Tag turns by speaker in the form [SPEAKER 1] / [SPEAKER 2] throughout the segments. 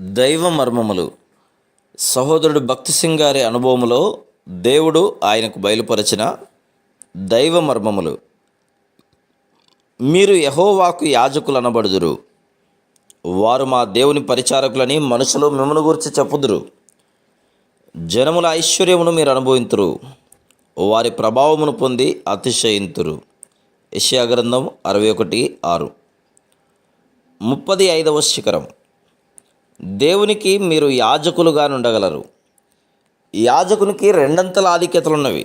[SPEAKER 1] దైవ మర్మములు. సహోదరుడు భక్తి సింగ్ గారి అనుభవములో దేవుడు ఆయనకు బయలుపరచిన దైవ మర్మములు. మీరు యెహోవాకు యాజకులు అనబడుదురు, వారు మా దేవుని పరిచారకులని మనుషులు మిమ్మల్ని గురించి చెప్పుదురు. జనముల ఐశ్వర్యమును మీరు అనుభవింతురు, వారి ప్రభావమును పొంది అతిశయింతురు. యెషయా గ్రంథం 61:6. 35వ శిఖరం. దేవునికి మీరు యాజకులుగా నుండగలరు. యాజకునికి రెండంతల ఆధిక్యతలున్నవి.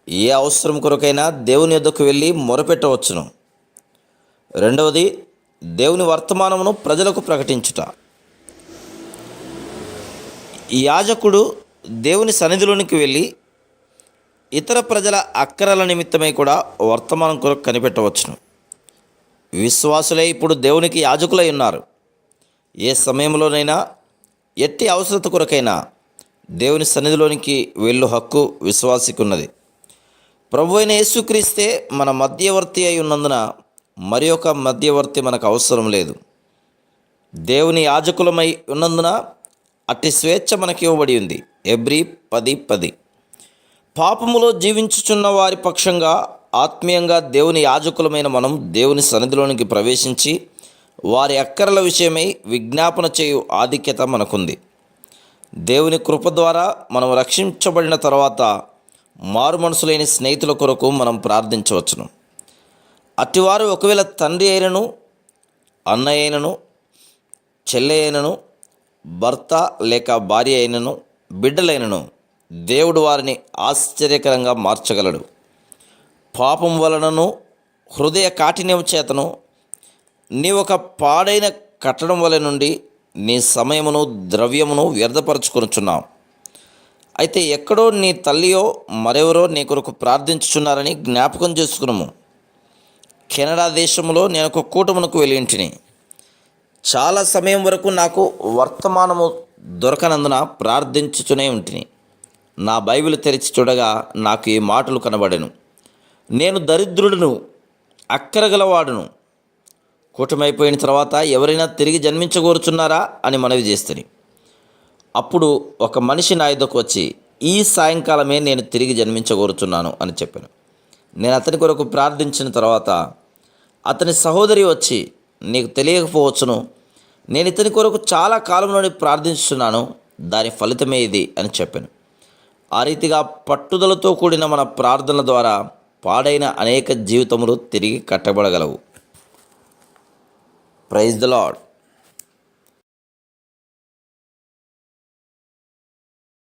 [SPEAKER 1] ఏ అవసరం కొరకైనా దేవుని యొద్దకు వెళ్ళి మొరపెట్టవచ్చును. రెండవది, దేవుని వర్తమానమును ప్రజలకు ప్రకటించుట. యాజకుడు దేవుని సన్నిధిలోనికి వెళ్ళి ఇతర ప్రజల అక్కరల నిమిత్తమై కూడా వర్తమానం కొరకు కనిపెట్టవచ్చును. విశ్వాసులే ఇప్పుడు దేవునికి యాజకులై ఉన్నారు. ఏ సమయంలోనైనా ఎట్టి అవసరత కొరకైనా దేవుని సన్నిధిలోనికి వెళ్ళు హక్కు విశ్వాసికి ఉన్నది. ప్రభు అయిన యేసుక్రీస్తే మన మధ్యవర్తి అయి ఉన్నందున మరి ఒక మధ్యవర్తి మనకు అవసరం లేదు. దేవుని యాజకులమై ఉన్నందున అట్టి స్వేచ్ఛ మనకి ఇవ్వబడి ఉంది. హెబ్రీ 10:10. పాపములో జీవించుచున్న వారి పక్షంగా ఆత్మీయంగా దేవుని యాజకులమైన మనం దేవుని సన్నిధిలోనికి ప్రవేశించి వారి అక్కరల విషయమై విజ్ఞాపన చేయు ఆధిక్యత మనకుంది. దేవుని కృప ద్వారా మనం రక్షించబడిన తర్వాత మారు మనసులేని స్నేహితుల కొరకు మనం ప్రార్థించవచ్చును. అట్టివారు ఒకవేళ తండ్రి అయినను, అన్నయ్య అయినను, చెల్లె అయినను, భర్త లేక భార్య అయినను, బిడ్డలైనను, దేవుడు వారిని ఆశ్చర్యకరంగా మార్చగలడు. పాపం వలనను హృదయ కాఠిన్యం చేతను నీ ఒక పాడైన కట్టడం వలె నుండి నీ సమయమును ద్రవ్యమును వ్యర్థపరచుకొనుచున్నావు. అయితే ఎక్కడో నీ తల్లియో మరెవరో నీ కొరకు ప్రార్థించుచున్నారని జ్ఞాపకం చేసుకున్నాము. కెనడా దేశంలో నేను ఒక కూటమునకు వెళ్ళి ఉంటిని. చాలా సమయం వరకు నాకు వర్తమానము దొరకనందున ప్రార్థించుచునే ఉంటిని. నా బైబిల్ తెరిచి చూడగా నాకు ఈ మాటలు కనబడెను. నేను దరిద్రుడును, అక్కరగలవాడును. కూటమైపోయిన తర్వాత ఎవరైనా తిరిగి జన్మించగోరుచున్నారా అని మనవి చేస్తుంది. అప్పుడు ఒక మనిషి నా యొద్దకు వచ్చి, ఈ సాయంకాలమే నేను తిరిగి జన్మించగోరుచున్నాను అని చెప్పాను. నేను అతని కొరకు ప్రార్థించిన తర్వాత అతని సహోదరి వచ్చి, నీకు తెలియకపోవచ్చును, నేను ఇతని కొరకు చాలా కాలం నుండి ప్రార్థించుతున్నాను, దాని ఫలితమే ఇది అని చెప్పాను. ఆ రీతిగా పట్టుదలతో కూడిన మన ప్రార్థనల ద్వారా పాడైన అనేక జీవితములు తిరిగి కట్టబడగలవు. Praise the lord.